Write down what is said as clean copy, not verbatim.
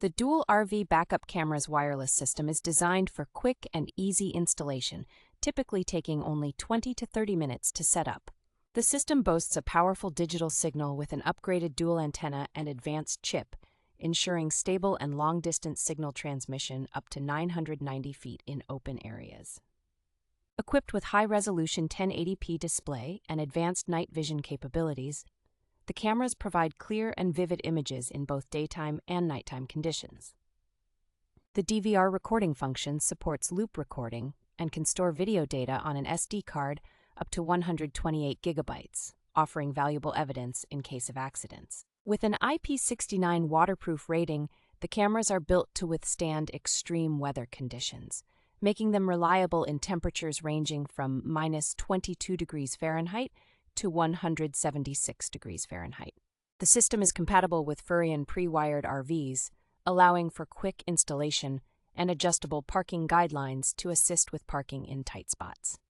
The dual RV backup camera's wireless system is designed for quick and easy installation, typically taking only 20 to 30 minutes to set up. The system boasts a powerful digital signal with an upgraded dual antenna and advanced chip, ensuring stable and long-distance signal transmission up to 990 feet in open areas. Equipped with high-resolution 1080p display and advanced night vision capabilities, the cameras provide clear and vivid images in both daytime and nighttime conditions. The DVR recording function supports loop recording and can store video data on an SD card up to 128 gigabytes, offering valuable evidence in case of accidents. With an IP69 waterproof rating, the cameras are built to withstand extreme weather conditions, making them reliable in temperatures ranging from -22 degrees Fahrenheit to 176 degrees Fahrenheit. The system is compatible with Furrion pre-wired RVs, allowing for quick installation and adjustable parking guidelines to assist with parking in tight spots.